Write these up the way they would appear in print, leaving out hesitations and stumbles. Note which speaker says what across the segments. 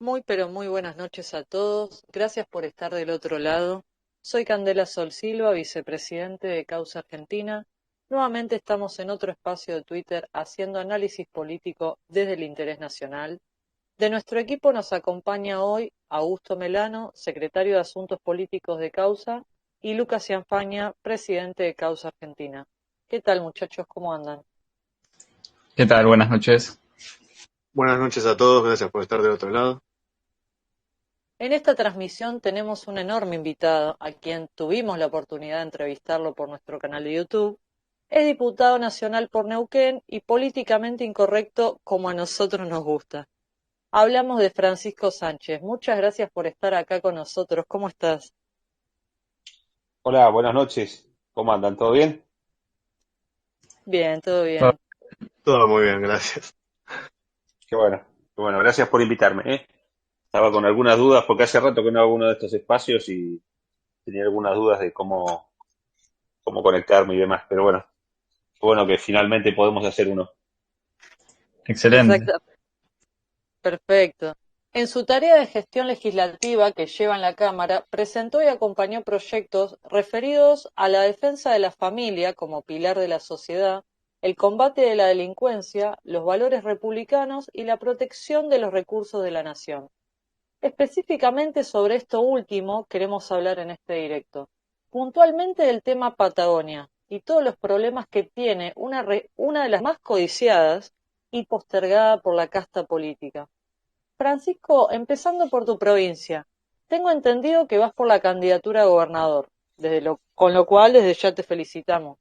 Speaker 1: Muy, pero muy buenas noches a todos. Gracias por estar del otro lado. Soy Candela Sol Silva, vicepresidente de Causa Argentina. Nuevamente estamos en otro espacio de Twitter haciendo análisis político desde el interés nacional. De nuestro equipo nos acompaña hoy Augusto Melano, secretario de Asuntos Políticos de Causa, y Lucas Cianfaña, presidente de Causa Argentina. ¿Qué tal, muchachos? ¿Cómo andan?
Speaker 2: ¿Qué tal? Buenas noches.
Speaker 3: Buenas noches a todos, gracias por estar del otro lado.
Speaker 1: En esta transmisión tenemos un enorme invitado, a quien tuvimos la oportunidad de entrevistarlo por nuestro canal de YouTube. Es diputado nacional por Neuquén y políticamente incorrecto como a nosotros nos gusta. Hablamos de Francisco Sánchez. Muchas gracias por estar acá con nosotros. ¿Cómo estás?
Speaker 4: Hola, buenas noches. ¿Cómo andan? ¿Todo bien?
Speaker 1: Bien, todo
Speaker 2: Todo-
Speaker 1: bien.
Speaker 3: Todo muy bien, gracias.
Speaker 4: Qué bueno, qué bueno. Gracias por invitarme, ¿eh? Estaba con algunas dudas porque hace rato que no hago uno de estos espacios y tenía algunas dudas de cómo conectarme y demás. Pero bueno, qué bueno que finalmente podemos hacer uno.
Speaker 2: Excelente.
Speaker 1: Exacto. Perfecto. En su tarea de gestión legislativa que lleva en la Cámara, presentó y acompañó proyectos referidos a la defensa de la familia como pilar de la sociedad, el combate de la delincuencia, los valores republicanos y la protección de los recursos de la nación. Específicamente sobre esto último queremos hablar en este directo, puntualmente del tema Patagonia y todos los problemas que tiene una de las más codiciadas y postergada por la casta política. Francisco, empezando por tu provincia, tengo entendido que vas por la candidatura a gobernador, con lo cual desde ya te felicitamos.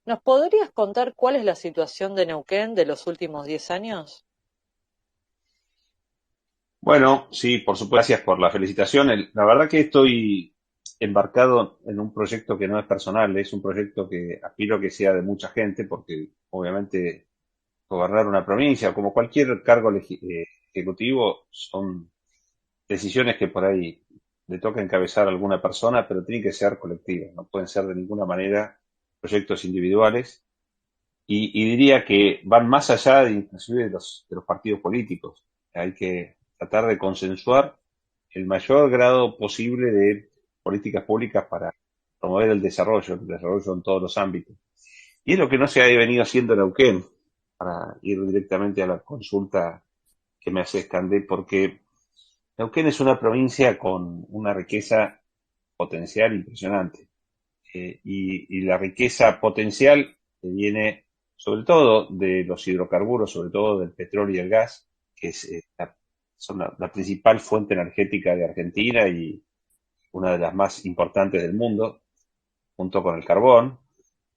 Speaker 1: ¿Nos podrías contar cuál es la situación de Neuquén de los últimos 10 años?
Speaker 4: Bueno, sí, por supuesto, gracias por la felicitación. La verdad que estoy embarcado en un proyecto que no es personal, es un proyecto que aspiro que sea de mucha gente, porque obviamente gobernar una provincia, como cualquier cargo ejecutivo, son decisiones que por ahí le toca encabezar a alguna persona, pero tienen que ser colectivas, no pueden ser de ninguna manera proyectos individuales. Y diría que van más allá de inclusive de los partidos políticos. Hay que tratar de consensuar el mayor grado posible de políticas públicas para promover el desarrollo en todos los ámbitos. Y es lo que no se ha venido haciendo en Neuquén, para ir directamente a la consulta que me hace Candé, porque Neuquén es una provincia con una riqueza potencial impresionante. Y la riqueza potencial que viene sobre todo de los hidrocarburos, sobre todo del petróleo y el gas, que son la principal fuente energética de Argentina y una de las más importantes del mundo, junto con el carbón.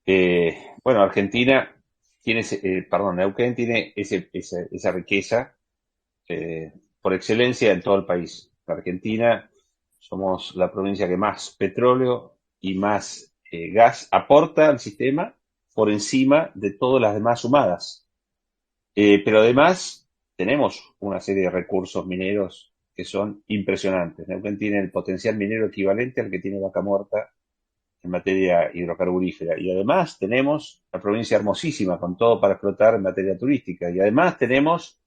Speaker 4: Bueno, Argentina tiene, perdón, Neuquén tiene esa riqueza por excelencia en todo el país. La Argentina somos la provincia que más petróleo y más gas aporta al sistema por encima de todas las demás sumadas. Pero además tenemos una serie de recursos mineros que son impresionantes. Neuquén tiene el potencial minero equivalente al que tiene Vaca Muerta en materia hidrocarburífera. Y además tenemos la provincia hermosísima con todo para explotar en materia turística. Y además tenemos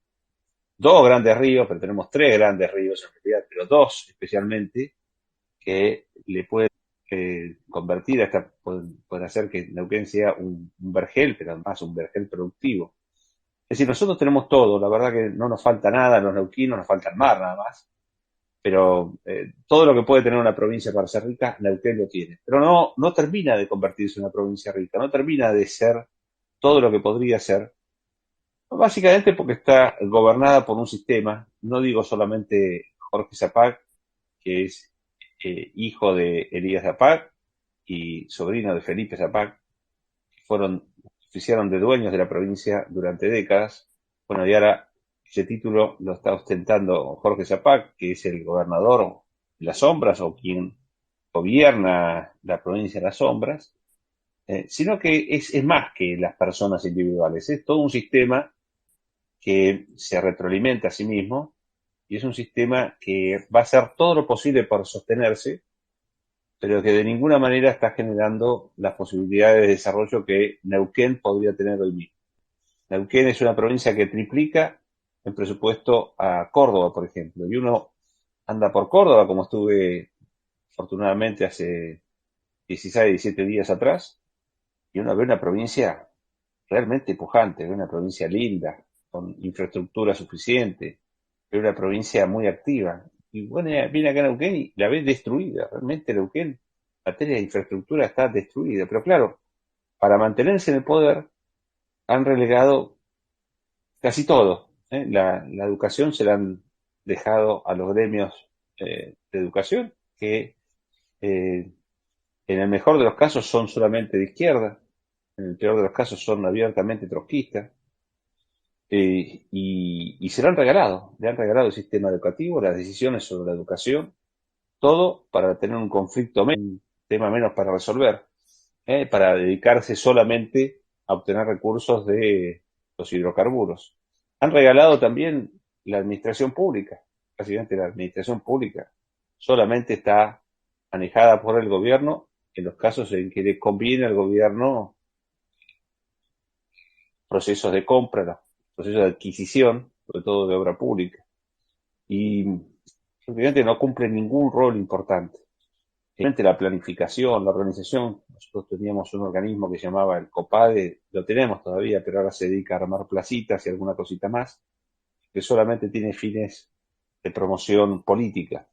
Speaker 4: dos grandes ríos, pero tenemos tres grandes ríos en realidad, pero dos especialmente, que le pueden convertir hasta, pueden hacer que Neuquén sea un vergel, pero además un vergel productivo. Es decir, nosotros tenemos todo, la verdad que no nos falta nada, los neuquinos nos falta el mar nada más, pero todo lo que puede tener una provincia para ser rica, Neuquén lo tiene. Pero no termina de convertirse en una provincia rica, no termina de ser todo lo que podría ser. Básicamente porque está gobernada por un sistema, no digo solamente Jorge Zapac, que es hijo de Elías Zapac y sobrino de Felipe Zapac, que oficiaron de dueños de la provincia durante décadas. Bueno, y ahora ese título lo está ostentando Jorge Zapac, que es el gobernador de las sombras o quien gobierna la provincia de las sombras, sino que es más que las personas individuales, es todo un sistema que se retroalimenta a sí mismo y es un sistema que va a hacer todo lo posible por sostenerse, pero que de ninguna manera está generando las posibilidades de desarrollo que Neuquén podría tener hoy mismo. Neuquén es una provincia que triplica en presupuesto a Córdoba, por ejemplo. Y uno anda por Córdoba, como estuve afortunadamente hace 16, 17 días atrás, y uno ve una provincia realmente pujante, ve una provincia linda, con infraestructura suficiente, ve una provincia muy activa. Y bueno, viene acá a Neuquén y la ve destruida. Realmente Neuquén, en materia de infraestructura, está destruida. Pero claro, para mantenerse en el poder, han relegado casi todo. ¿Eh? La educación se la han dejado a los gremios de educación, que eh, en el mejor de los casos son solamente de izquierda, en el peor de los casos son abiertamente trotskistas, y se le han regalado el sistema educativo, las decisiones sobre la educación, todo para tener un conflicto menos, un tema menos para resolver, para dedicarse solamente a obtener recursos de los hidrocarburos. Han regalado también la administración pública, básicamente la administración pública solamente está manejada por el gobierno en los casos en que le conviene al gobierno procesos de compra, procesos de adquisición, sobre todo de obra pública, y obviamente no cumple ningún rol importante. Realmente la planificación, la organización, nosotros teníamos un organismo que se llamaba el COPADE, lo tenemos todavía, pero ahora se dedica a armar placitas y alguna cosita más, que solamente tiene fines de promoción política,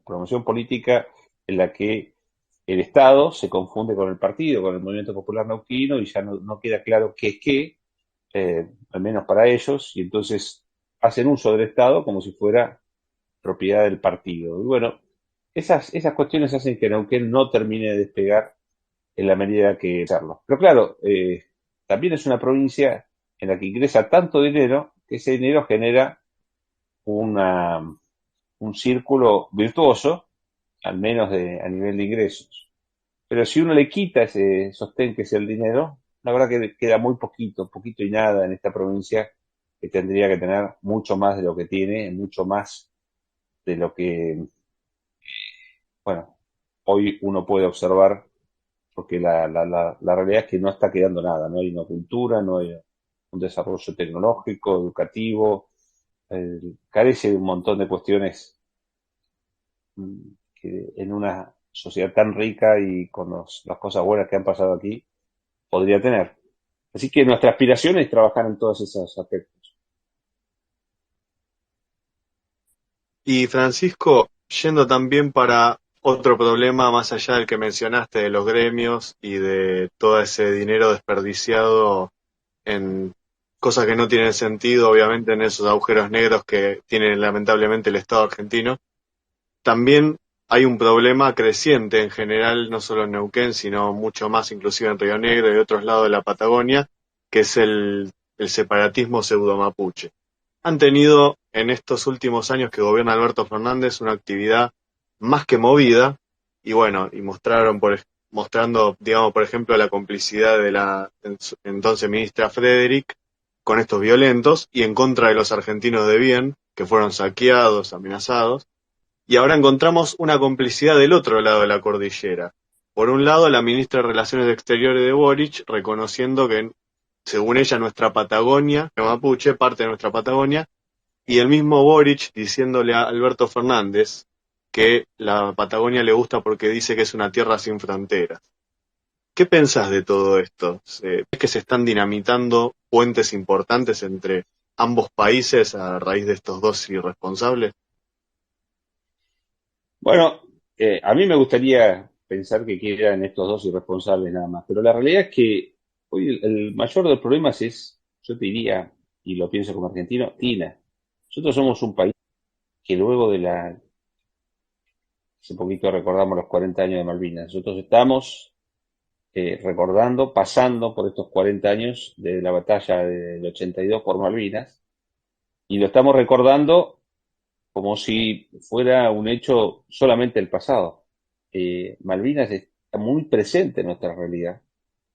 Speaker 4: promoción política en la que el Estado se confunde con el partido, con el Movimiento Popular Neuquino, y ya no queda claro qué es qué, al menos para ellos, y entonces hacen uso del Estado como si fuera propiedad del partido. Y bueno, esas cuestiones hacen que Neuquén no termine de despegar en la medida que hacerlo. Pero claro, también es una provincia en la que ingresa tanto dinero que ese dinero genera una, un círculo virtuoso, al menos a nivel de ingresos. Pero si uno le quita ese sostén que es el dinero, la verdad que queda muy poquito, poquito y nada en esta provincia, que tendría que tener mucho más de lo que tiene, mucho más de lo que, bueno, hoy uno puede observar, porque la realidad es que no está quedando nada, no hay una cultura, no hay un desarrollo tecnológico, educativo, carece de un montón de cuestiones que en una sociedad tan rica y con las cosas buenas que han pasado aquí, podría tener. Así que nuestra aspiración es trabajar en todos esos aspectos.
Speaker 3: Y Francisco, yendo también para otro problema más allá del que mencionaste de los gremios y de todo ese dinero desperdiciado en cosas que no tienen sentido, obviamente en esos agujeros negros que tiene lamentablemente el Estado argentino, también hay un problema creciente en general, no solo en Neuquén, sino mucho más inclusive en Río Negro y otros lados de la Patagonia, que es el separatismo pseudo-mapuche. Han tenido en estos últimos años que gobierna Alberto Fernández una actividad más que movida, y bueno, y mostrando, digamos, por ejemplo, la complicidad de la entonces ministra Frederick con estos violentos y en contra de los argentinos de bien, que fueron saqueados, amenazados. Y ahora encontramos una complicidad del otro lado de la cordillera. Por un lado, la ministra de Relaciones Exteriores de Boric, reconociendo que, según ella, nuestra Patagonia, el mapuche, parte de nuestra Patagonia, y el mismo Boric diciéndole a Alberto Fernández que la Patagonia le gusta porque dice que es una tierra sin fronteras. ¿Qué pensás de todo esto? ¿Ves que se están dinamitando puentes importantes entre ambos países a raíz de estos dos irresponsables?
Speaker 4: Bueno, a mí me gustaría pensar que quedan estos dos irresponsables nada más, pero la realidad es que hoy el mayor de los problemas es, yo te diría, y lo pienso como argentino, China. Nosotros somos un país que luego hace poquito recordamos los 40 años de Malvinas, nosotros estamos recordando, pasando por estos 40 años de la batalla del 82 por Malvinas, y lo estamos recordando como si fuera un hecho solamente el pasado. Malvinas está muy presente en nuestra realidad,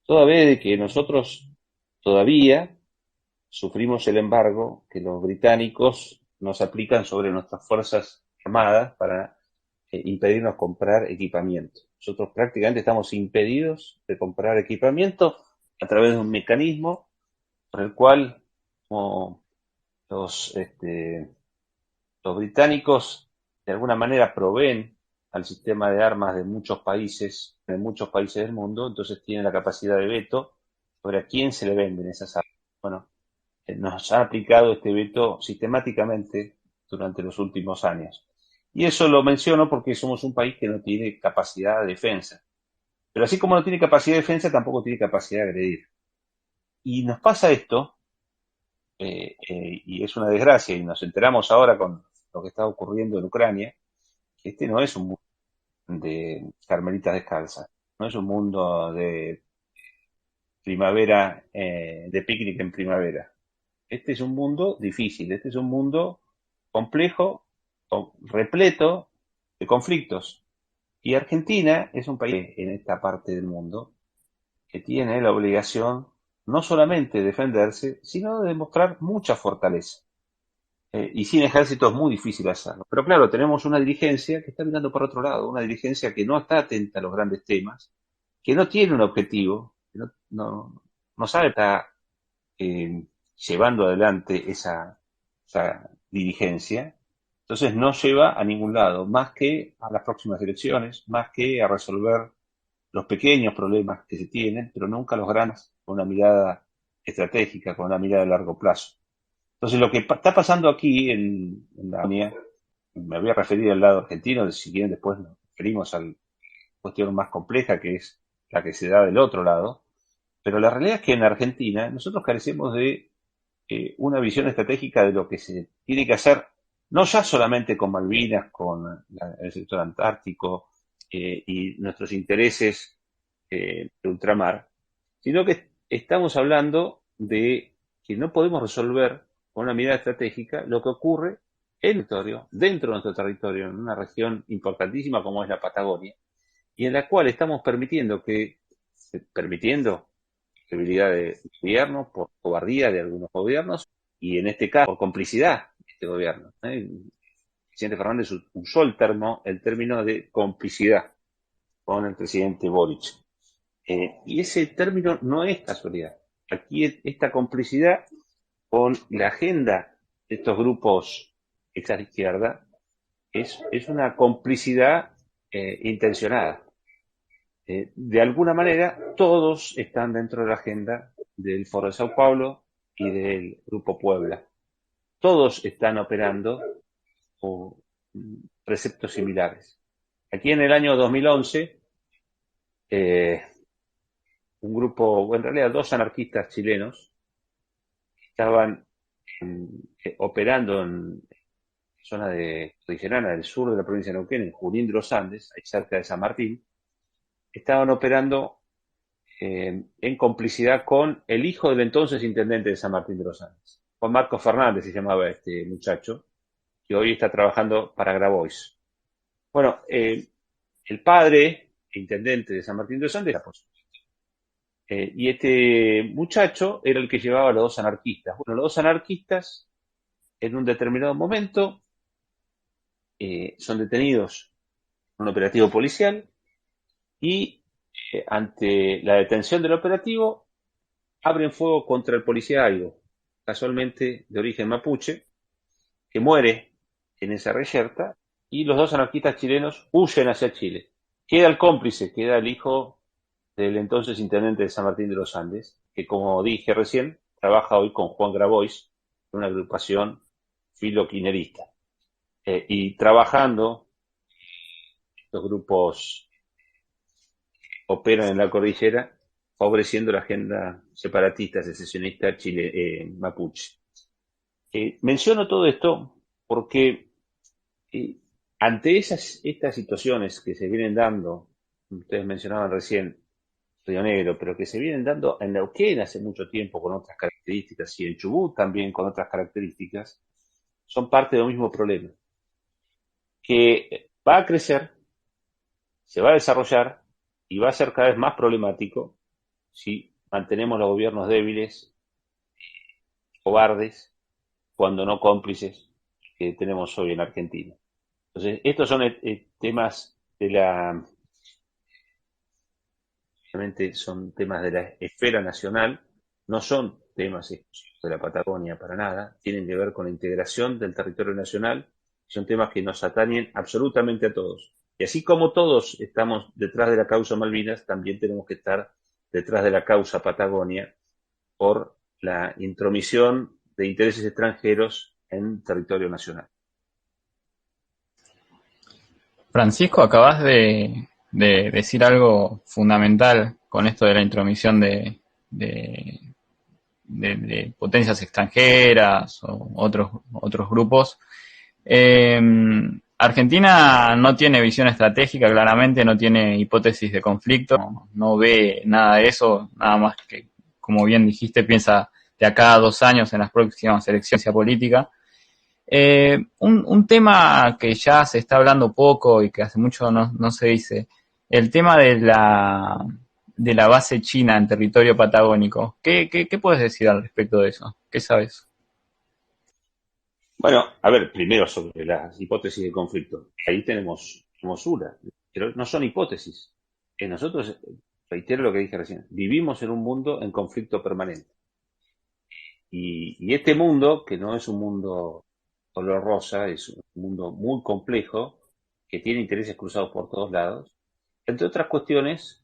Speaker 4: toda vez de que nosotros todavía sufrimos el embargo que los británicos nos aplican sobre nuestras fuerzas armadas para impedirnos comprar equipamiento. Nosotros prácticamente estamos impedidos de comprar equipamiento a través de un mecanismo por el cual, como Los, los británicos de alguna manera proveen al sistema de armas de muchos países del mundo, entonces tienen la capacidad de veto sobre a quién se le venden esas armas. Bueno, nos han aplicado este veto sistemáticamente durante los últimos años. Y eso lo menciono porque somos un país que no tiene capacidad de defensa. Pero así como no tiene capacidad de defensa, tampoco tiene capacidad de agredir. Y nos pasa esto, y es una desgracia, y nos enteramos ahora con lo que está ocurriendo en Ucrania, que este no es un mundo de carmelitas descalzas, no es un mundo de primavera, de picnic en primavera. Este es un mundo difícil, este es un mundo complejo, repleto de conflictos. Y Argentina es un país en esta parte del mundo que tiene la obligación no solamente de defenderse, sino de demostrar mucha fortaleza. Y sin ejército es muy difícil hacerlo. Pero claro, tenemos una dirigencia que está mirando por otro lado, una dirigencia que no está atenta a los grandes temas, que no tiene un objetivo, que no sabe estar llevando adelante esa dirigencia. Entonces no lleva a ningún lado, más que a las próximas elecciones, más que a resolver los pequeños problemas que se tienen, pero nunca los grandes, con una mirada estratégica, con una mirada a largo plazo. Entonces, lo que está pasando aquí en la Unión, me voy a referir al lado argentino, si bien después nos referimos a la cuestión más compleja, que es la que se da del otro lado, pero la realidad es que en Argentina nosotros carecemos de una visión estratégica de lo que se tiene que hacer, no ya solamente con Malvinas, con el sector antártico y nuestros intereses de ultramar, sino que estamos hablando de que no podemos resolver con una mirada estratégica lo que ocurre en el territorio, dentro de nuestro territorio, en una región importantísima como es la Patagonia, y en la cual estamos permitiendo debilidad de gobierno, por cobardía de algunos gobiernos, y en este caso por complicidad de este gobierno. El presidente Fernández usó el término de complicidad con el presidente Boric. Y ese término no es casualidad. Aquí esta complicidad con la agenda de estos grupos extra izquierda es una complicidad intencionada. De alguna manera, todos están dentro de la agenda del Foro de Sao Paulo y del Grupo Puebla. Todos están operando con preceptos similares. Aquí en el año 2011, un grupo, o en realidad dos anarquistas chilenos, estaban operando en zona de Cordillerana, del sur de la provincia de Neuquén, en Junín de los Andes, ahí cerca de San Martín, estaban operando en complicidad con el hijo del entonces intendente de San Martín de los Andes. Juan Marcos Fernández se llamaba este muchacho, que hoy está trabajando para Grabois. Bueno, el padre, intendente de San Martín de los Andes, era por supuesto. Y este muchacho era el que llevaba a los dos anarquistas. Bueno, los dos anarquistas, en un determinado momento, son detenidos por un operativo policial y ante la detención del operativo abren fuego contra el policía Aigo, casualmente de origen mapuche, que muere en esa reyerta, y los dos anarquistas chilenos huyen hacia Chile. Queda el cómplice, queda el hijo del entonces intendente de San Martín de los Andes, que como dije recién, trabaja hoy con Juan Grabois, en una agrupación filoquinerista. Y trabajando, estos grupos operan en la cordillera, favoreciendo la agenda separatista, secesionista mapuche. Menciono todo esto porque ante estas situaciones que se vienen dando, ustedes mencionaban recién Río Negro, pero que se vienen dando en Neuquén hace mucho tiempo con otras características y en Chubut también con otras características, son parte del mismo problema, que va a crecer, se va a desarrollar y va a ser cada vez más problemático si mantenemos los gobiernos débiles, cobardes, cuando no cómplices que tenemos hoy en Argentina. Entonces, estos son temas obviamente son temas de la esfera nacional, no son temas temas de la Patagonia para nada, tienen que ver con la integración del territorio nacional, son temas que nos atañen absolutamente a todos. Y así como todos estamos detrás de la causa Malvinas, también tenemos que estar detrás de la causa Patagonia por la intromisión de intereses extranjeros en territorio nacional.
Speaker 2: Francisco, acabas de decir algo fundamental con esto de la intromisión de potencias extranjeras o otros grupos. Argentina no tiene visión estratégica, claramente no tiene hipótesis de conflicto, no ve nada de eso, nada más que, como bien dijiste, piensa de acá a 2 años en las próximas elecciones políticas. Un tema que ya se está hablando poco y que hace mucho no se dice, el tema de la base china en territorio patagónico. ¿Qué puedes decir al respecto de eso? ¿Qué sabes?
Speaker 4: Bueno, a ver, primero sobre las hipótesis de conflicto. Ahí tenemos una, pero no son hipótesis. Nosotros, reitero lo que dije recién, vivimos en un mundo en conflicto permanente. Y este mundo, que no es un mundo color rosa, es un mundo muy complejo, que tiene intereses cruzados por todos lados, entre otras cuestiones,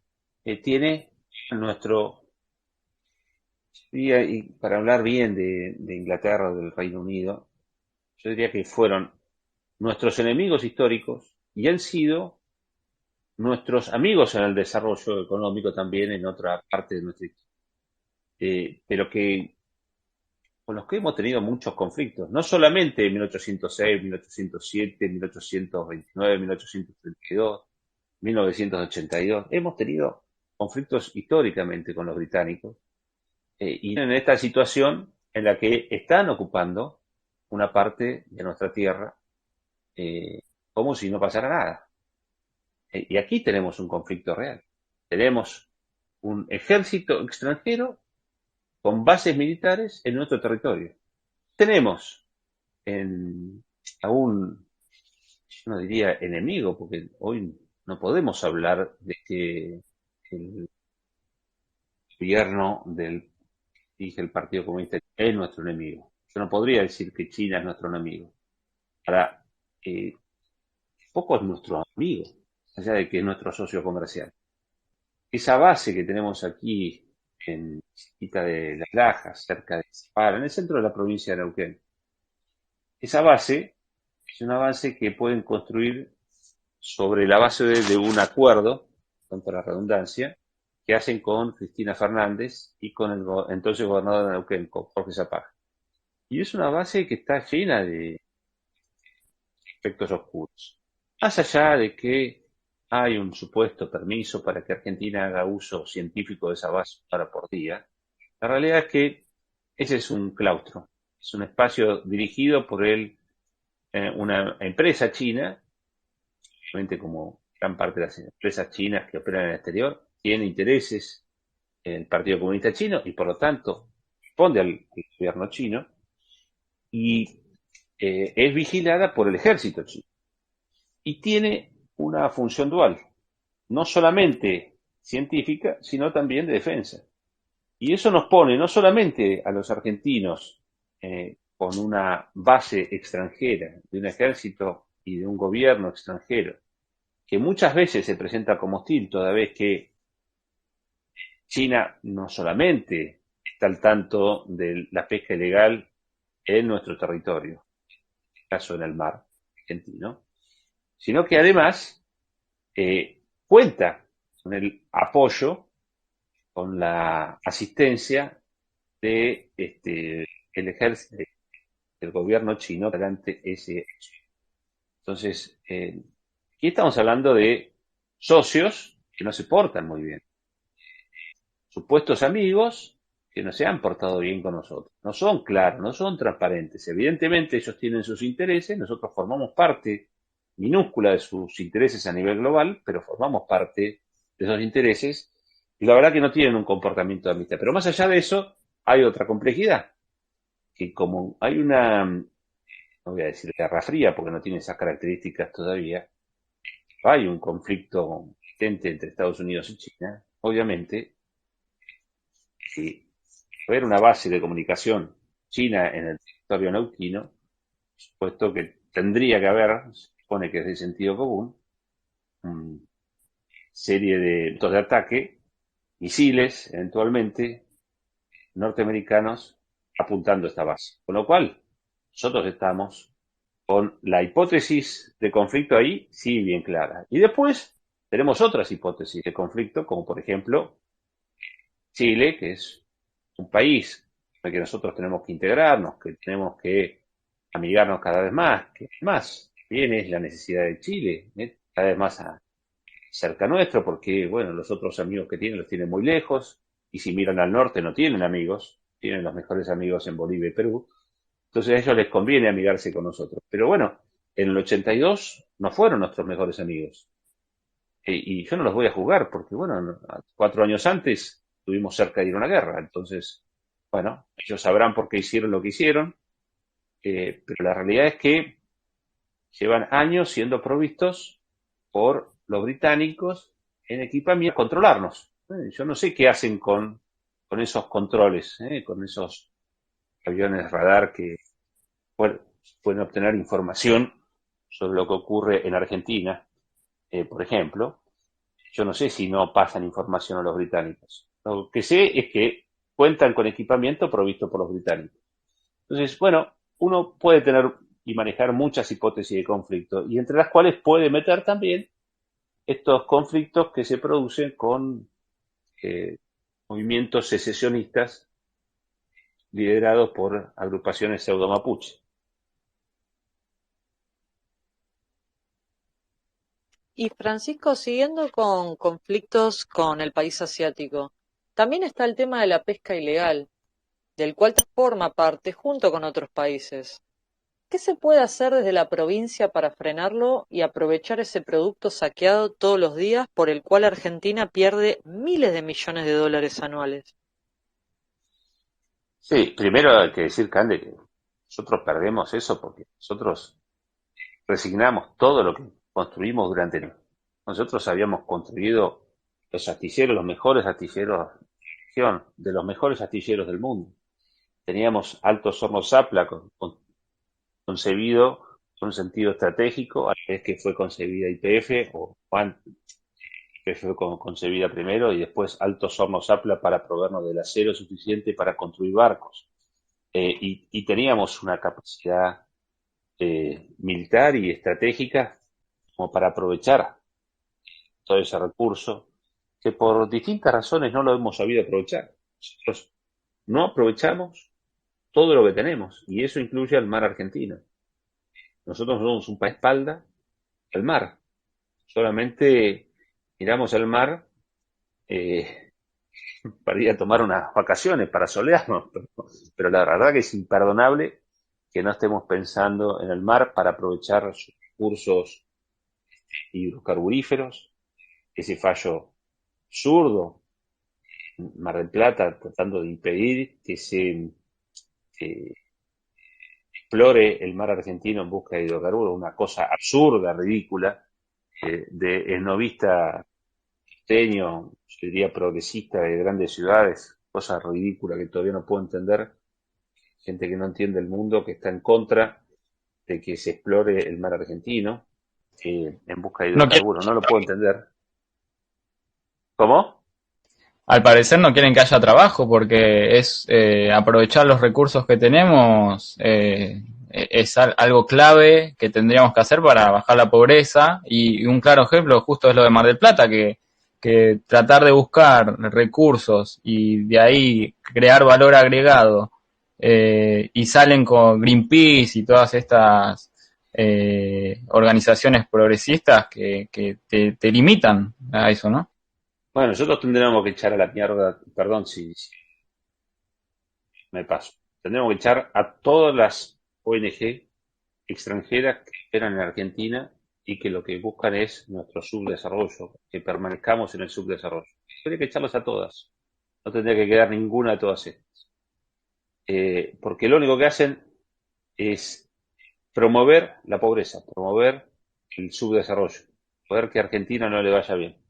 Speaker 4: tiene nuestro, y para hablar bien de Inglaterra o del Reino Unido, yo diría que fueron nuestros enemigos históricos y han sido nuestros amigos en el desarrollo económico también en otra parte de nuestra historia. Pero que con los que hemos tenido muchos conflictos, no solamente en 1806, 1807, 1829, 1832, 1982, hemos tenido conflictos históricamente con los británicos y en esta situación en la que están ocupando una parte de nuestra tierra como si no pasara nada. Y aquí tenemos un conflicto real. Tenemos un ejército extranjero con bases militares en nuestro territorio. Tenemos a un, no diría enemigo, porque hoy no podemos hablar de que el gobierno dije el Partido Comunista es nuestro enemigo. Yo no podría decir que China es nuestro enemigo. Ahora, poco es nuestro amigo, allá de que es nuestro socio comercial. Esa base que tenemos aquí en cerquita de Las Lajas, cerca de Zapala, en el centro de la provincia de Neuquén, esa base es una base que pueden construir sobre la base de un acuerdo, contra la redundancia, que hacen con Cristina Fernández y con el entonces gobernador de Neuquén, con Jorge Zapata. Y es una base que está llena de aspectos oscuros. Más allá de que hay un supuesto permiso para que Argentina haga uso científico de esa base para por día, la realidad es que ese es un claustro, es un espacio dirigido por una empresa china, obviamente como gran parte de las empresas chinas que operan en el exterior, tiene intereses en el Partido Comunista Chino y por lo tanto responde al gobierno chino y es vigilada por el ejército chino. Y tiene una función dual, no solamente científica, sino también de defensa. Y eso nos pone no solamente a los argentinos con una base extranjera, de un ejército y de un gobierno extranjero, que muchas veces se presenta como hostil, toda vez que China no solamente está al tanto de la pesca ilegal en nuestro territorio, en este caso en el mar argentino, sino que además cuenta con el apoyo, con la asistencia de el ejército, del gobierno chino durante ese hecho. Entonces, aquí estamos hablando de socios que no se portan muy bien, supuestos amigos que no se han portado bien con nosotros, no son claros, no son transparentes. Evidentemente ellos tienen sus intereses, nosotros formamos parte minúscula de sus intereses a nivel global, pero formamos parte de esos intereses y la verdad que no tienen un comportamiento de amistad. Pero más allá de eso, hay otra complejidad, que como hay una, no voy a decir guerra fría porque no tiene esas características todavía, hay un conflicto existente entre Estados Unidos y China, obviamente, que haber una base de comunicación china en el territorio neuquino, puesto que tendría que haber, se supone que es de sentido común, una serie de puntos de ataque, misiles, eventualmente, norteamericanos apuntando a esta base. Con lo cual, nosotros estamos con la hipótesis de conflicto ahí, sí, bien clara. Y después tenemos otras hipótesis de conflicto, como por ejemplo Chile, que es un país en el que nosotros tenemos que integrarnos, que tenemos que amigarnos cada vez más, que más bien es la necesidad de Chile, cada vez más cerca nuestro, porque bueno, los otros amigos que tienen los tienen muy lejos, y si miran al norte no tienen amigos, tienen los mejores amigos en Bolivia y Perú, entonces a ellos les conviene amigarse con nosotros. Pero bueno, en el 82 no fueron nuestros mejores amigos. Y yo no los voy a juzgar, porque bueno, 4 años antes estuvimos cerca de ir a una guerra. Entonces, bueno, ellos sabrán por qué hicieron lo que hicieron, pero la realidad es que llevan años siendo provistos por los británicos en equipamiento para controlarnos. Yo no sé qué hacen con esos controles, con esos aviones radar que pueden obtener información sobre lo que ocurre en Argentina, por ejemplo. Yo no sé si no pasan información a los británicos. Lo que sé es que cuentan con equipamiento provisto por los británicos. Entonces, bueno, uno puede tener y manejar muchas hipótesis de conflicto, y entre las cuales puede meter también estos conflictos que se producen con eh, movimientos secesionistas liderados por agrupaciones pseudo-mapuche.
Speaker 1: Y Francisco, siguiendo con conflictos con el país asiático, también está el tema de la pesca ilegal, del cual forma parte junto con otros países. ¿Qué se puede hacer desde la provincia para frenarlo y aprovechar ese producto saqueado todos los días por el cual Argentina pierde miles de millones de dólares anuales?
Speaker 4: Sí, primero hay que decir, Cande, que nosotros perdemos eso porque nosotros resignamos todo lo que construimos durante el año. Nosotros habíamos construido los astilleros, los mejores astilleros de la región, de los mejores astilleros del mundo. Teníamos Altos Hornos Zapla concebido con un sentido estratégico, a la vez que fue concebida YPF, o YPF fue concebida primero, y después Altos Hornos Zapla para proveernos del acero suficiente para construir barcos. Y teníamos una capacidad militar y estratégica como para aprovechar todo ese recurso, que por distintas razones no lo hemos sabido aprovechar. Nosotros no aprovechamos todo lo que tenemos, y eso incluye al mar argentino. Nosotros somos un país espalda al mar, solamente miramos al mar eh, para ir a tomar unas vacaciones, para solearnos, pero la verdad que es imperdonable que no estemos pensando en el mar para aprovechar sus recursos hidrocarburíferos, ese fallo absurdo Mar del Plata tratando de impedir que se eh, explore el mar argentino en busca de hidrocarburos, una cosa absurda, ridícula, de esnovista porteño, yo diría progresista de grandes ciudades, cosa ridícula que todavía no puedo entender, gente que no entiende el mundo, que está en contra de que se explore el mar argentino en busca de
Speaker 2: No quieren,
Speaker 4: hidrocarburos, no lo puedo entender. ¿Cómo?
Speaker 2: al parecer no quieren que haya trabajo porque es aprovechar los recursos que tenemos es algo clave que tendríamos que hacer para bajar la pobreza y un claro ejemplo justo es lo de Mar del Plata que tratar de buscar recursos y de ahí crear valor agregado y salen con Greenpeace y todas estas organizaciones progresistas que te limitan a eso, ¿no?
Speaker 4: Bueno, nosotros tendríamos que echar a la mierda, perdón si me paso, tendríamos que echar a todas las ONG extranjeras que operan en Argentina y que lo que buscan es nuestro subdesarrollo, que permanezcamos en el subdesarrollo. Tendría que echarlas a todas, no tendría que quedar ninguna de todas estas. Porque lo único que hacen es promover la pobreza, promover el subdesarrollo, poder que a Argentina no le vaya bien.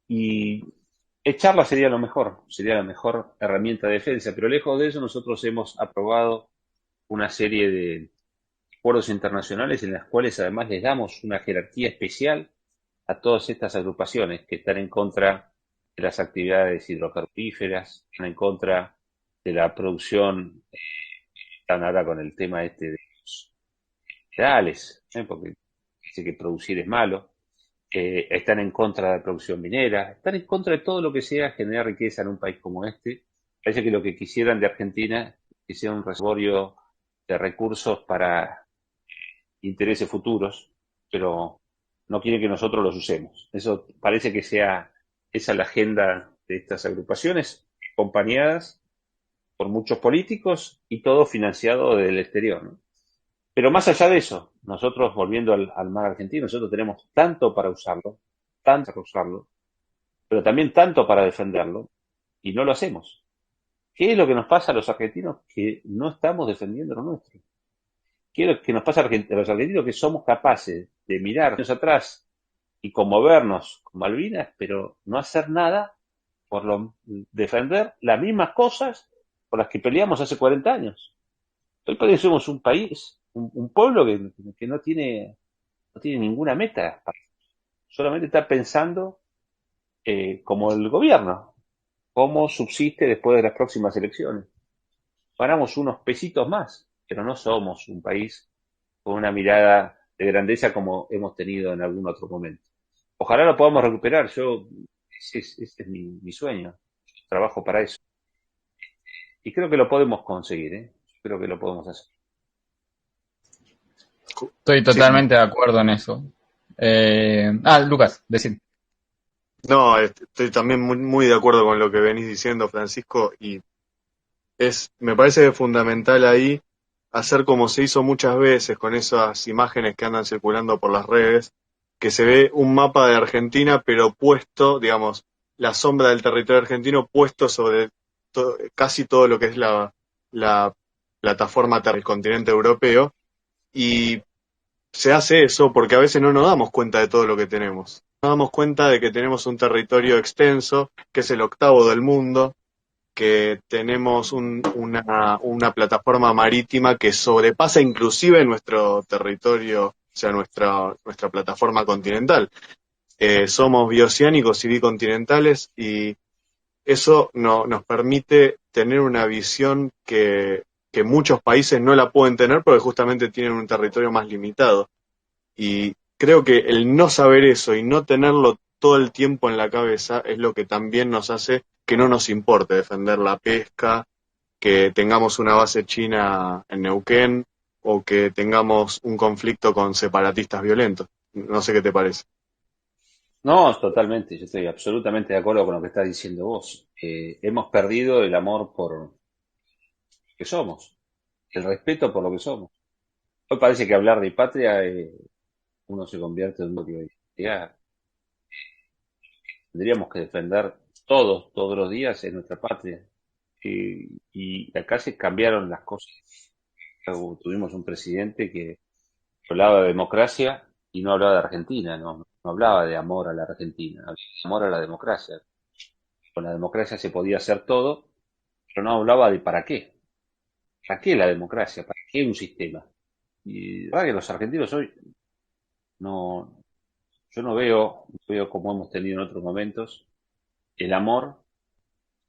Speaker 4: Y echarla sería la mejor herramienta de defensa, pero lejos de eso nosotros hemos aprobado una serie de acuerdos internacionales en las cuales además les damos una jerarquía especial a todas estas agrupaciones que están en contra de las actividades hidrocarburíferas, están en contra de la producción, están ahora con el tema este de los minerales, porque dice que producir es malo, están en contra de la producción minera, están en contra de todo lo que sea generar riqueza en un país como este. Parece que lo que quisieran de Argentina es que sea un reservorio de recursos para intereses futuros, pero no quieren que nosotros los usemos. Eso parece que sea esa la agenda de estas agrupaciones, acompañadas por muchos políticos y todo financiado del exterior, ¿no? Pero más allá de eso, nosotros, volviendo al mar argentino, nosotros tenemos tanto para usarlo, pero también tanto para defenderlo, y no lo hacemos. ¿Qué es lo que nos pasa a los argentinos? Que no estamos defendiendo lo nuestro. ¿Qué es lo que nos pasa a los argentinos? Que somos capaces de mirar años atrás y conmovernos con Malvinas, pero no hacer nada por defender las mismas cosas por las que peleamos hace 40 años. Hoy parecemos un país, un pueblo que no tiene ninguna meta, solamente está pensando como el gobierno, cómo subsiste después de las próximas elecciones. Ganamos unos pesitos más, pero no somos un país con una mirada de grandeza como hemos tenido en algún otro momento. Ojalá lo podamos recuperar, ese es mi sueño, trabajo para eso. Y creo que lo podemos conseguir, ¿eh? Creo que lo podemos hacer.
Speaker 2: Estoy
Speaker 3: Sí,
Speaker 2: totalmente de acuerdo en eso. Lucas, decir.
Speaker 3: no, estoy también muy, muy de acuerdo con lo que venís diciendo, Francisco, y me parece fundamental ahí hacer como se hizo muchas veces con esas imágenes que andan circulando por las redes, que se ve un mapa de Argentina, pero puesto, digamos, la sombra del territorio argentino puesto sobre casi todo lo que es la plataforma del continente europeo, y se hace eso porque a veces no nos damos cuenta de todo lo que tenemos. No nos damos cuenta de que tenemos un territorio extenso, que es el octavo del mundo, que tenemos una plataforma marítima que sobrepasa inclusive nuestro territorio, o sea, nuestra plataforma continental. Somos bioceánicos y bicontinentales, y eso nos permite tener una visión que muchos países no la pueden tener porque justamente tienen un territorio más limitado. Y creo que el no saber eso y no tenerlo todo el tiempo en la cabeza es lo que también nos hace que no nos importe defender la pesca, que tengamos una base china en Neuquén o que tengamos un conflicto con separatistas violentos. No sé qué te parece.
Speaker 4: No, totalmente, yo estoy absolutamente de acuerdo con lo que estás diciendo vos. Hemos perdido el amor por lo que somos, el respeto por lo que somos. Hoy parece que hablar de patria, uno se convierte en un odio de identidad. Tendríamos que defender todos los días en nuestra patria. Y acá se cambiaron las cosas. Tuvimos un presidente que hablaba de democracia y no hablaba de Argentina, no hablaba de amor a la Argentina, hablaba de amor a la democracia. Con la democracia se podía hacer todo, pero no hablaba de para qué. ¿Para qué la democracia? ¿Para qué un sistema? Y la verdad que los argentinos hoy no, yo no veo como hemos tenido en otros momentos, el amor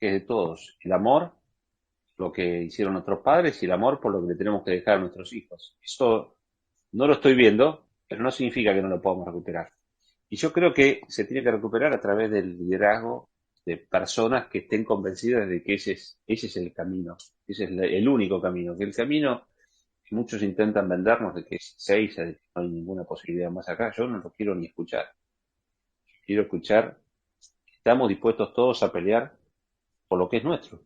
Speaker 4: que es de todos. El amor, lo que hicieron nuestros padres, y el amor por lo que le tenemos que dejar a nuestros hijos. Eso no lo estoy viendo, pero no significa que no lo podamos recuperar. Y yo creo que se tiene que recuperar a través del liderazgo de personas que estén convencidas de que ese es el camino, ese es el único camino, que el camino que muchos intentan vendernos de que es seis, de que no hay ninguna posibilidad más acá, yo no lo quiero ni escuchar. Quiero escuchar, estamos dispuestos todos a pelear por lo que es nuestro,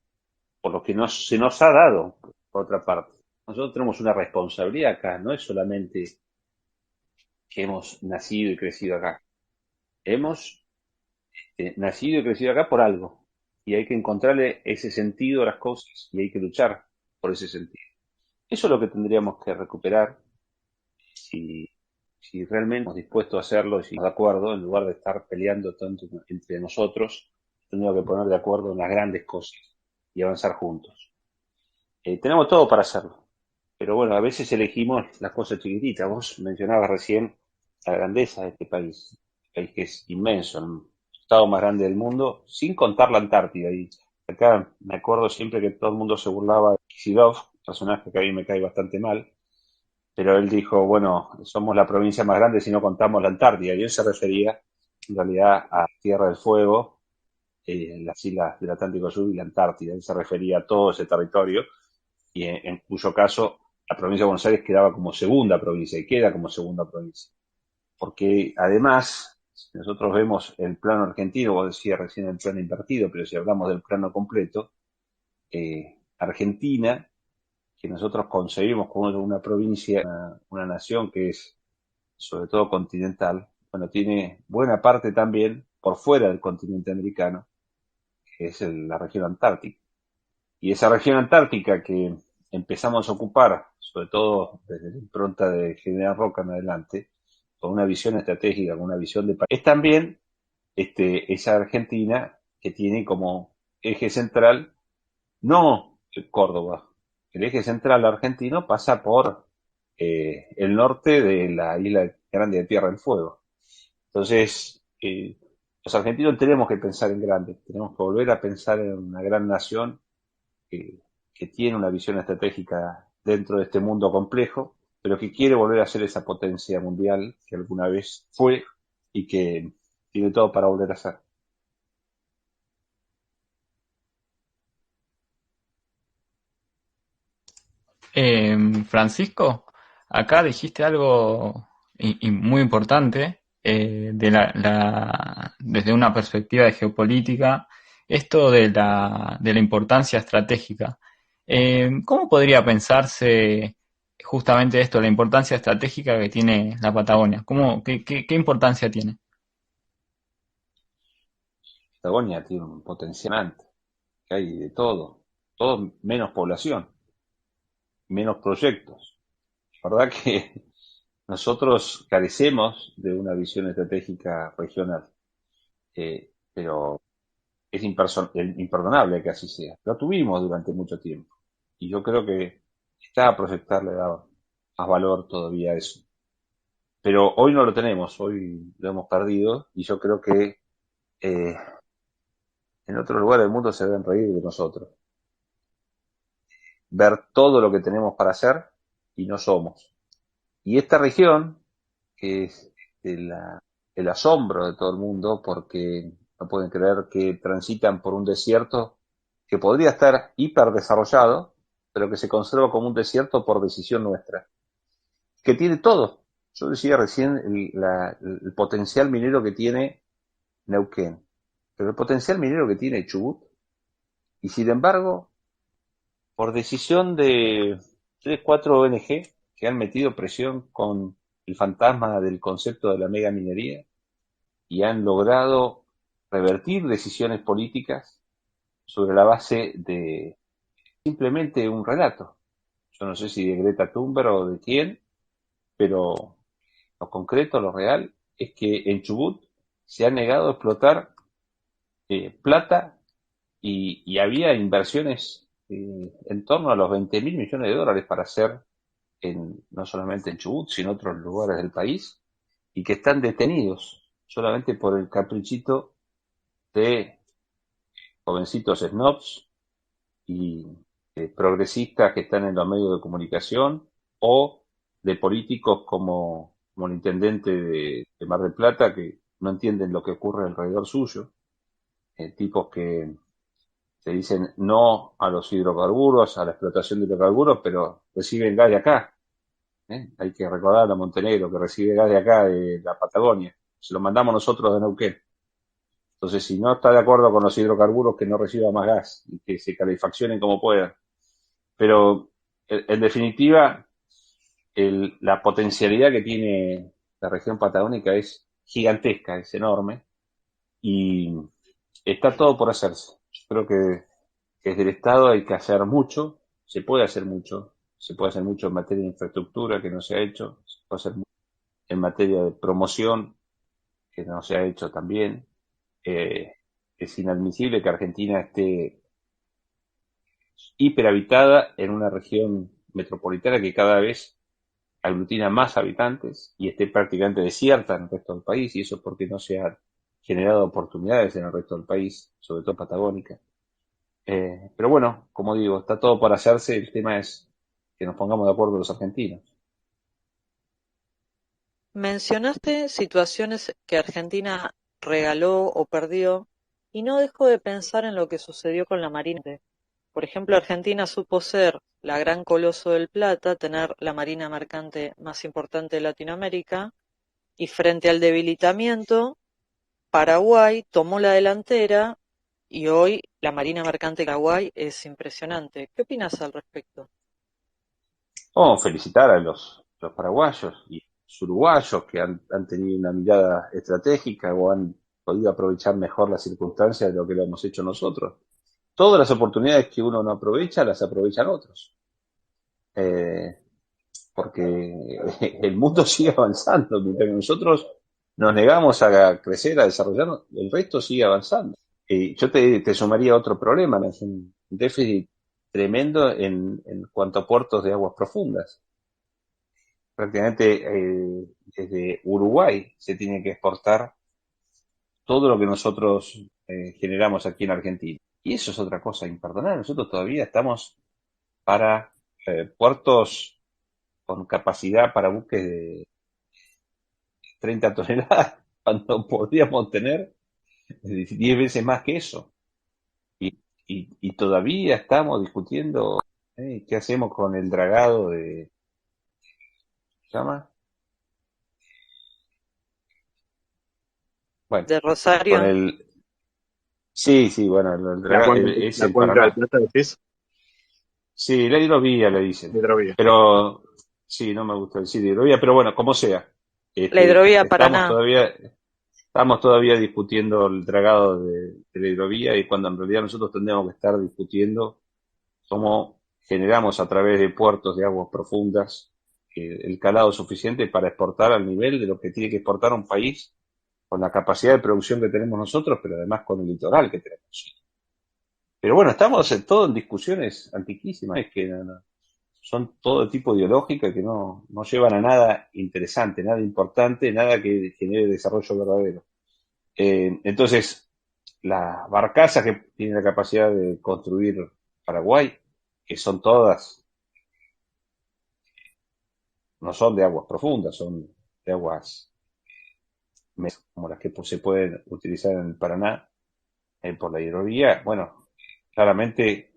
Speaker 4: por lo que se nos ha dado, por otra parte. Nosotros tenemos una responsabilidad acá, no es solamente que hemos nacido y crecido acá. Hemos nacido y crecido acá por algo. Y hay que encontrarle ese sentido a las cosas y hay que luchar por ese sentido. Eso es lo que tendríamos que recuperar si, si realmente estamos dispuestos a hacerlo y si estamos de acuerdo, en lugar de estar peleando tanto entre nosotros tenido que poner de acuerdo en las grandes cosas y avanzar juntos. Tenemos todo para hacerlo, pero bueno, a veces elegimos las cosas chiquititas. Vos mencionabas recién la grandeza de este país, un país que es inmenso, el estado más grande del mundo, sin contar la Antártida. Y acá me acuerdo siempre que todo el mundo se burlaba de Kicillof, personaje que a mí me cae bastante mal, pero él dijo, bueno, somos la provincia más grande si no contamos la Antártida, y él se refería en realidad a Tierra del Fuego, las islas del Atlántico Sur y la Antártida. Él se refería a todo ese territorio, y en cuyo caso la provincia de Buenos Aires quedaba como segunda provincia, y queda como segunda provincia. Porque además, si nosotros vemos el plano argentino, vos decías recién el plano invertido, pero si hablamos del plano completo, Argentina, que nosotros concebimos como una provincia, una nación que es sobre todo continental, bueno, tiene buena parte también por fuera del continente americano, que es la región antártica. Y esa región antártica que empezamos a ocupar, sobre todo desde la impronta de General Roca en adelante, con una visión estratégica, con una visión de país, es también esa Argentina que tiene como eje central, no Córdoba, el eje central argentino pasa por el norte de la isla grande de Tierra del Fuego. Entonces, los argentinos tenemos que pensar en grande, tenemos que volver a pensar en una gran nación que tiene una visión estratégica dentro de este mundo complejo, pero que quiere volver a ser esa potencia mundial que alguna vez fue y que tiene todo para volver a ser.
Speaker 2: Francisco, acá dijiste algo y muy importante desde una perspectiva de geopolítica, esto de la importancia estratégica. ¿Cómo podría pensarse justamente esto, la importancia estratégica que tiene la Patagonia? ¿Qué importancia tiene?
Speaker 4: Patagonia tiene un potencial, que hay de todo menos población, menos proyectos. La verdad que nosotros carecemos de una visión estratégica regional, pero es imperdonable que así sea. Lo tuvimos durante mucho tiempo y yo creo que está a proyectarle más valor todavía a eso. Pero hoy no lo tenemos, hoy lo hemos perdido y yo creo que eh, en otro lugar del mundo se deben reír de nosotros. Ver todo lo que tenemos para hacer y no somos. Y esta región, que es el asombro de todo el mundo, porque no pueden creer que transitan por un desierto que podría estar hiperdesarrollado, pero que se conserva como un desierto por decisión nuestra, que tiene todo. Yo decía recién el potencial minero que tiene Neuquén, pero el potencial minero que tiene Chubut, y sin embargo, por decisión de 3, 4 ONG que han metido presión con el fantasma del concepto de la mega minería y han logrado revertir decisiones políticas sobre la base de simplemente un relato. Yo no sé si de Greta Thunberg o de quién, pero lo concreto, lo real, es que en Chubut se ha negado a explotar plata y había inversiones en torno a los 20.000 millones de dólares para hacer no solamente en Chubut, sino en otros lugares del país, y que están detenidos solamente por el caprichito de jovencitos snobs y progresistas que están en los medios de comunicación o de políticos como el intendente de Mar del Plata que no entienden lo que ocurre alrededor suyo, tipos que se dicen no a los hidrocarburos, a la explotación de hidrocarburos, pero reciben gas de acá. Hay que recordar a Montenegro que recibe gas de acá, de la Patagonia. Se lo mandamos nosotros de Neuquén. Entonces, si no está de acuerdo con los hidrocarburos, que no reciba más gas y que se calefaccionen como puedan. Pero, en definitiva, la potencialidad que tiene la región patagónica es gigantesca, es enorme y está todo por hacerse. Yo creo que desde el Estado hay que hacer mucho, se puede hacer mucho en materia de infraestructura que no se ha hecho, se puede hacer mucho en materia de promoción que no se ha hecho también, eh, es inadmisible que Argentina esté hiperhabitada en una región metropolitana que cada vez aglutina más habitantes y esté prácticamente desierta en el resto del país, y eso porque no se han generado oportunidades en el resto del país, sobre todo patagónica. Pero bueno, como digo, está todo por hacerse, el tema es que nos pongamos de acuerdo los argentinos.
Speaker 1: Mencionaste situaciones que Argentina regaló o perdió y no dejo de pensar en lo que sucedió con la Marina. Por ejemplo, Argentina supo ser la gran coloso del Plata, tener la marina mercante más importante de Latinoamérica, y frente al debilitamiento, Paraguay tomó la delantera y hoy la marina mercante de Paraguay es impresionante. ¿Qué opinas al respecto?
Speaker 4: Vamos a felicitar a los paraguayos y los uruguayos que han tenido una mirada estratégica o han podido aprovechar mejor las circunstancias de lo que lo hemos hecho nosotros. Todas las oportunidades que uno no aprovecha, las aprovechan otros. Eh, Porque el mundo sigue avanzando, mientras que nosotros nos negamos a crecer, a desarrollarnos, el resto sigue avanzando. Y yo te sumaría otro problema, ¿no? Es un déficit tremendo en cuanto a puertos de aguas profundas. Prácticamente desde Uruguay se tiene que exportar todo lo que nosotros generamos aquí en Argentina. Y eso es otra cosa imperdonable. Nosotros todavía estamos para puertos con capacidad para buques de 30 toneladas, cuando podríamos tener 10 veces más que eso. Y todavía estamos discutiendo qué hacemos con el dragado de, ¿se llama? Bueno,
Speaker 1: De
Speaker 4: con
Speaker 1: Rosario,
Speaker 4: el, sí, sí, bueno, el
Speaker 3: La
Speaker 4: dragado
Speaker 3: cuenca,
Speaker 4: es
Speaker 3: la
Speaker 4: el
Speaker 3: cuenca del
Speaker 4: Paraná.
Speaker 3: Plata, decís,
Speaker 4: Sí, la hidrovía le dicen.
Speaker 3: hidrovía.
Speaker 4: Pero, sí, no me gusta decir hidrovía, pero bueno, como sea.
Speaker 1: la hidrovía
Speaker 4: Estamos
Speaker 1: Paraná.
Speaker 4: todavía discutiendo el dragado de la hidrovía, y cuando en realidad nosotros tendríamos que estar discutiendo cómo generamos a través de puertos de aguas profundas el calado suficiente para exportar al nivel de lo que tiene que exportar un país con la capacidad de producción que tenemos nosotros, pero además con el litoral que tenemos. Pero bueno, estamos todo en discusiones antiquísimas que son todo tipo ideológicas que no llevan a nada interesante, nada importante, nada que genere desarrollo verdadero. Entonces, las barcazas que tienen la capacidad de construir Paraguay, que son todas, no son de aguas profundas, son de aguas como las que se pueden utilizar en el Paraná por la hidrovía. Bueno, claramente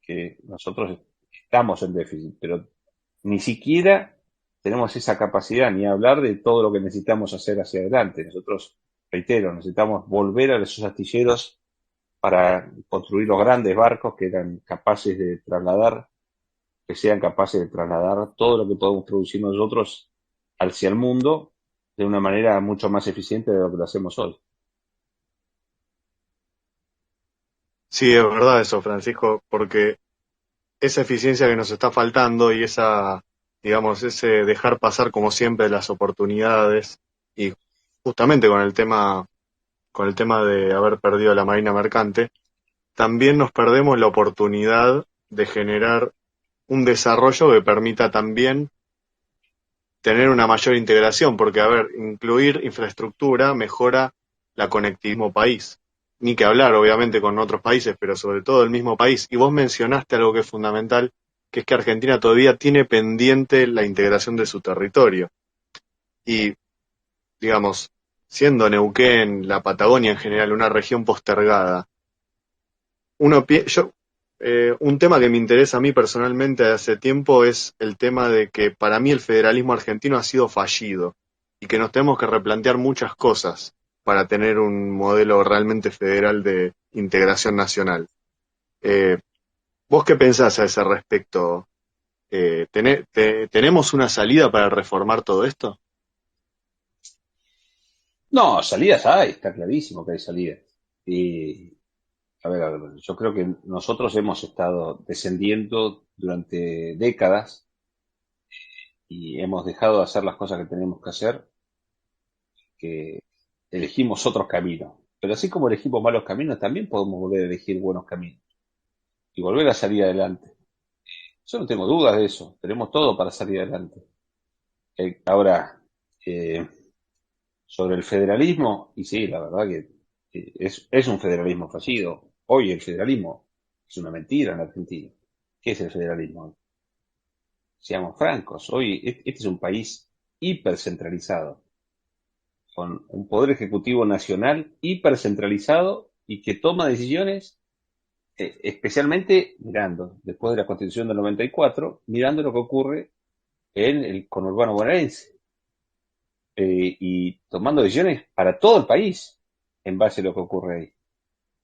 Speaker 4: que nosotros estamos en déficit, pero ni siquiera tenemos esa capacidad ni hablar de todo lo que necesitamos hacer hacia adelante. Nosotros, reitero, necesitamos volver a esos astilleros para construir los grandes barcos que eran capaces de trasladar, que sean capaces de trasladar todo lo que podemos producir nosotros hacia el mundo de una manera mucho más eficiente de lo que lo hacemos hoy.
Speaker 3: Sí, es verdad eso, Francisco, porque esa eficiencia que nos está faltando y esa, digamos, ese dejar pasar como siempre las oportunidades y justamente con el tema de haber perdido la Marina Mercante, también nos perdemos la oportunidad de generar un desarrollo que permita también tener una mayor integración, porque, a ver, incluir infraestructura mejora la conectividad del mismo país. Ni que hablar, obviamente, con otros países, pero sobre todo el mismo país. Y vos mencionaste algo que es fundamental, que es que Argentina todavía tiene pendiente la integración de su territorio. Y, digamos, siendo Neuquén, la Patagonia en general, una región postergada, yo, un tema que me interesa a mí personalmente hace tiempo es el tema de que para mí el federalismo argentino ha sido fallido y que nos tenemos que replantear muchas cosas para tener un modelo realmente federal de integración nacional. Eh, ¿Vos qué pensás a ese respecto? ¿Tenemos una salida para reformar todo esto?
Speaker 4: No, salidas hay, está clarísimo que hay salidas. Y, a ver, yo creo que nosotros hemos estado descendiendo durante décadas y hemos dejado de hacer las cosas que tenemos que hacer, que elegimos otros caminos. Pero así como elegimos malos caminos, también podemos volver a elegir buenos caminos y volver a salir adelante. Yo no tengo dudas de eso, tenemos todo para salir adelante. Ahora, eh, sobre el federalismo, y sí, la verdad que es un federalismo fallido. Hoy el federalismo es una mentira en Argentina. ¿Qué es el federalismo? Seamos francos, hoy este es un país hipercentralizado, con un poder ejecutivo nacional hipercentralizado y que toma decisiones, especialmente mirando, después de la Constitución del 94, mirando lo que ocurre en el conurbano bonaerense, y tomando decisiones para todo el país en base a lo que ocurre ahí,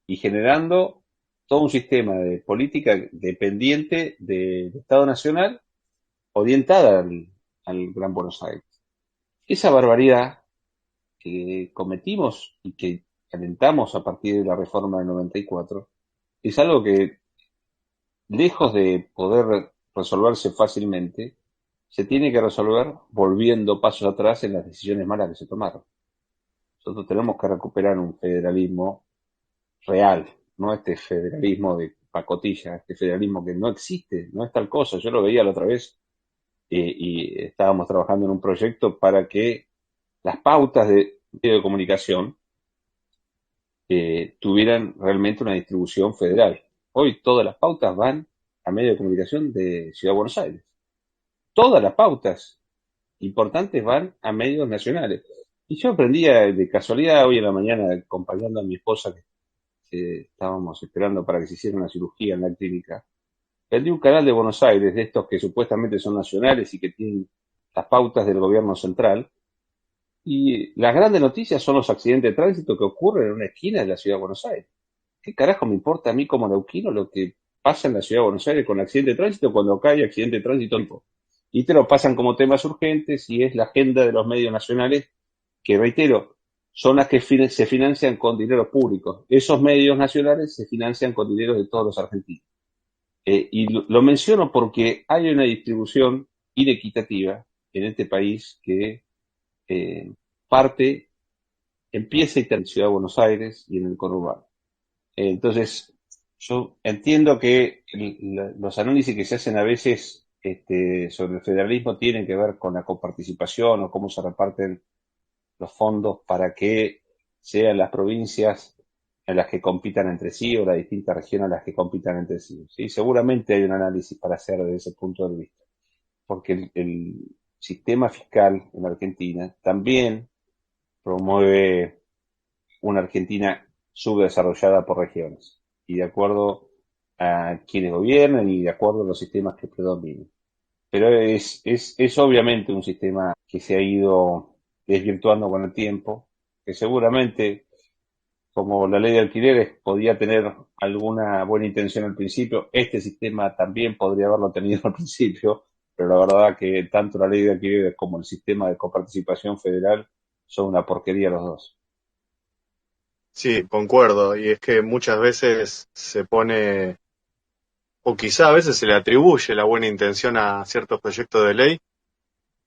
Speaker 4: y generando todo un sistema de política dependiente del Estado Nacional orientada al Gran Buenos Aires. Esa barbaridad que cometimos y que alentamos a partir de la reforma del 94 es algo que, lejos de poder resolverse fácilmente, se tiene que resolver volviendo pasos atrás en las decisiones malas que se tomaron. Nosotros tenemos que recuperar un federalismo real, no este federalismo de pacotilla, este federalismo que no existe, no es tal cosa. Yo lo veía la otra vez, y estábamos trabajando en un proyecto para que las pautas de medio de comunicación tuvieran realmente una distribución federal. Hoy todas las pautas van a medios de comunicación de Ciudad de Buenos Aires. Todas las pautas importantes van a medios nacionales. Y yo aprendía de casualidad hoy en la mañana, acompañando a mi esposa, que estábamos esperando para que se hiciera una cirugía en la clínica. Prendí un canal de Buenos Aires, de estos que supuestamente son nacionales y que tienen las pautas del gobierno central. Y las grandes noticias son los accidentes de tránsito que ocurren en una esquina de la ciudad de Buenos Aires. ¿Qué carajo me importa a mí como neuquino lo que pasa en la ciudad de Buenos Aires con accidente de tránsito cuando acá hay accidente de tránsito? Y te lo pasan como temas urgentes y es la agenda de los medios nacionales que, reitero, son las que se financian con dineros públicos. Esos medios nacionales se financian con dinero de todos los argentinos. Y lo menciono porque hay una distribución inequitativa en este país que eh, parte, empieza y termina en Ciudad de Buenos Aires y en el conurbano. Entonces, yo entiendo que los análisis que se hacen a veces, sobre el federalismo tienen que ver con la coparticipación o cómo se reparten los fondos para que sean las provincias en las que compitan entre sí o las distintas regiones en las que compitan entre sí. ¿Sí? Seguramente hay un análisis para hacer desde ese punto de vista, porque el sistema fiscal en Argentina también promueve una Argentina subdesarrollada por regiones y de acuerdo a quienes gobiernan y de acuerdo a los sistemas que predominan. Pero es obviamente un sistema que se ha ido desvirtuando con el tiempo, que seguramente, como la ley de alquileres podía tener alguna buena intención al principio, este sistema también podría haberlo tenido al principio, pero la verdad que tanto la ley de alquileres como el sistema de coparticipación federal son una porquería los dos.
Speaker 3: Sí, concuerdo. Y es que muchas veces se pone, o quizá a veces se le atribuye la buena intención a ciertos proyectos de ley,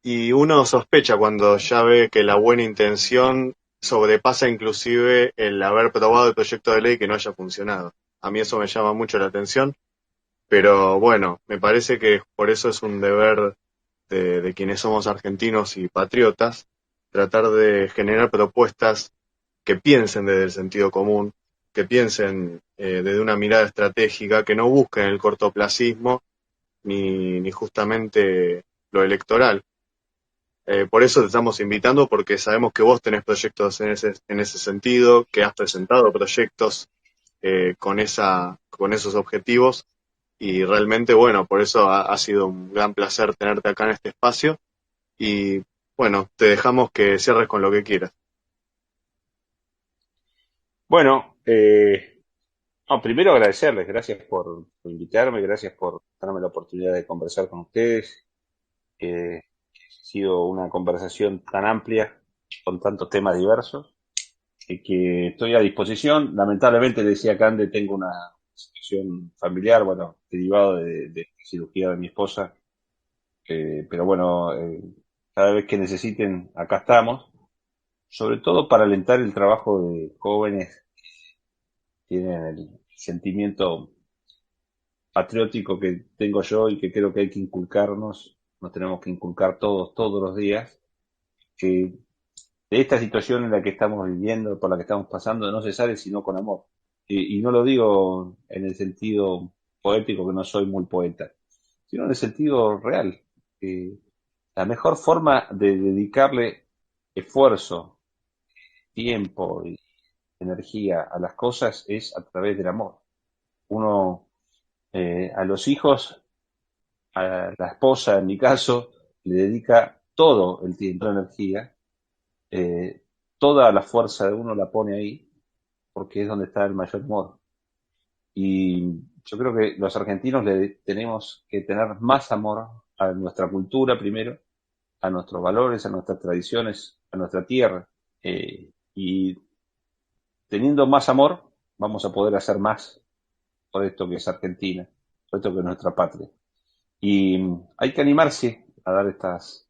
Speaker 3: y uno sospecha cuando ya ve que la buena intención sobrepasa inclusive el haber probado el proyecto de ley que no haya funcionado. A mí eso me llama mucho la atención, pero bueno, me parece que por eso es un deber de quienes somos argentinos y patriotas, tratar de generar propuestas que piensen desde el sentido común, que piensen desde una mirada estratégica, que no busquen el cortoplacismo ni justamente lo electoral. Por eso te estamos invitando, porque sabemos que vos tenés proyectos en ese sentido, que has presentado proyectos con esos objetivos, y realmente, bueno, por eso ha sido un gran placer tenerte acá en este espacio, y bueno, te dejamos que cierres con lo que quieras.
Speaker 4: Bueno, no, primero agradecerles, gracias por invitarme, gracias por darme la oportunidad de conversar con ustedes. Ha sido una conversación tan amplia, con tantos temas diversos, que estoy a disposición. Lamentablemente, le decía Cande, tengo una situación familiar, bueno, derivado de cirugía de mi esposa, pero bueno, cada vez que necesiten, acá estamos. sobre todo para alentar el trabajo de jóvenes que tienen el sentimiento patriótico que tengo yo y que creo que hay que inculcarnos, nos tenemos que inculcar todos los días, que de esta situación en la que estamos viviendo, por la que estamos pasando, no se sale sino con amor. Y no lo digo en el sentido poético, que no soy muy poeta, sino en el sentido real. Que la mejor forma de dedicarle esfuerzo, tiempo y energía a las cosas es a través del amor. Uno, a los hijos, a la esposa, en mi caso, le dedica todo el tiempo, la energía, eh, toda la fuerza de uno la pone ahí, porque es donde está el mayor amor. Y yo creo que los argentinos le tenemos que tener más amor a nuestra cultura primero, a nuestros valores, a nuestras tradiciones, a nuestra tierra. Y teniendo más amor, vamos a poder hacer más por esto que es Argentina, por esto que es nuestra patria. Y hay que animarse a dar estas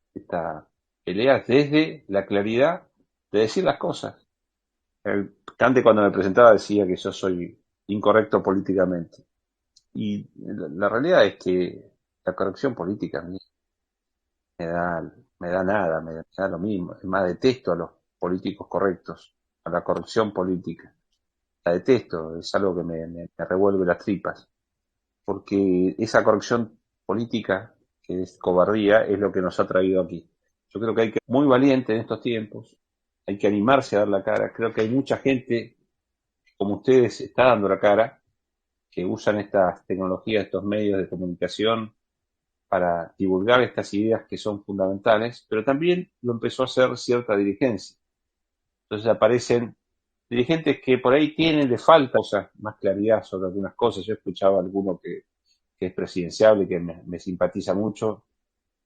Speaker 4: peleas desde la claridad de decir las cosas. Cante cuando me presentaba decía que yo soy incorrecto políticamente. Y la realidad es que la corrección política a mí me da, me da nada, me da lo mismo. Es más, detesto a los políticos correctos, a la corrección política. La detesto, es algo que me revuelve las tripas. Porque esa corrección política, que es cobardía, es lo que nos ha traído aquí. Yo creo que hay que ser muy valiente en estos tiempos, hay que animarse a dar la cara. Creo que hay mucha gente, como ustedes, está dando la cara, que usan estas tecnologías, estos medios de comunicación para divulgar estas ideas que son fundamentales, pero también lo empezó a hacer cierta dirigencia. Entonces aparecen dirigentes que por ahí tienen de falta, o sea, más claridad sobre algunas cosas. Yo escuchaba a alguno que es presidenciable, que me simpatiza mucho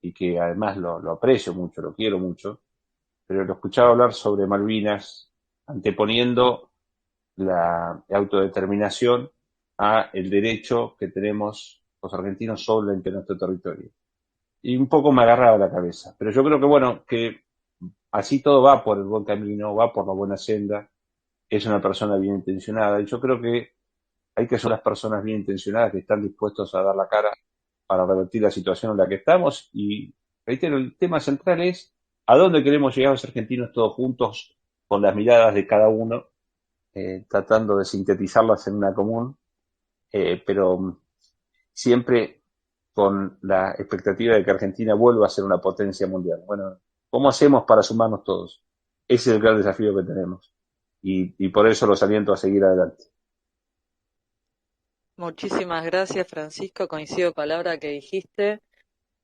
Speaker 4: y que además lo aprecio mucho, lo quiero mucho, pero lo escuchaba hablar sobre Malvinas, anteponiendo la autodeterminación a el derecho que tenemos los argentinos sobre nuestro territorio. Y un poco me agarraba la cabeza. Pero yo creo que, bueno, que así todo va por el buen camino, va por la buena senda, es una persona bien intencionada, y yo creo que hay que ser las personas bien intencionadas que están dispuestos a dar la cara para revertir la situación en la que estamos. Y reitero, el tema central es a dónde queremos llegar los argentinos todos juntos, con las miradas de cada uno, tratando de sintetizarlas en una común, pero siempre con la expectativa de que Argentina vuelva a ser una potencia mundial. Bueno, ¿cómo hacemos para sumarnos todos? Ese es el gran desafío que tenemos. Y por eso los aliento a seguir adelante.
Speaker 1: Muchísimas gracias, Francisco. Coincido palabra que dijiste.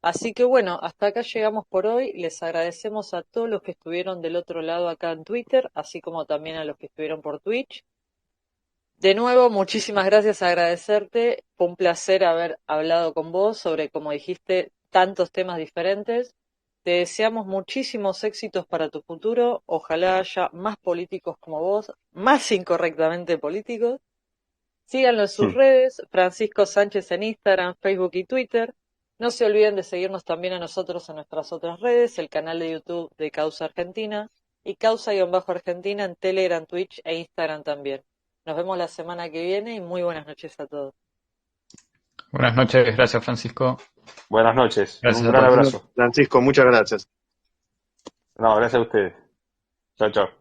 Speaker 1: Así que bueno, hasta acá llegamos por hoy. Les agradecemos a todos los que estuvieron del otro lado acá en Twitter, así como también a los que estuvieron por Twitch. De nuevo, muchísimas gracias, agradecerte. Fue un placer haber hablado con vos sobre, como dijiste, tantos temas diferentes. Te deseamos muchísimos éxitos para tu futuro. Ojalá haya más políticos como vos, más incorrectamente políticos. Síganlo en sus redes, Francisco Sánchez en Instagram, Facebook y Twitter. No se olviden de seguirnos también a nosotros en nuestras otras redes, el canal de YouTube de Causa Argentina y Causa-Argentina en Telegram, Twitch e Instagram también. Nos vemos la semana que viene y muy buenas noches a todos.
Speaker 2: Buenas noches, gracias Francisco.
Speaker 4: Buenas noches, un
Speaker 2: Gracias a
Speaker 4: gran
Speaker 2: todos.
Speaker 4: abrazo.
Speaker 3: Francisco, muchas gracias.
Speaker 4: No, gracias a ustedes. Chao, chao.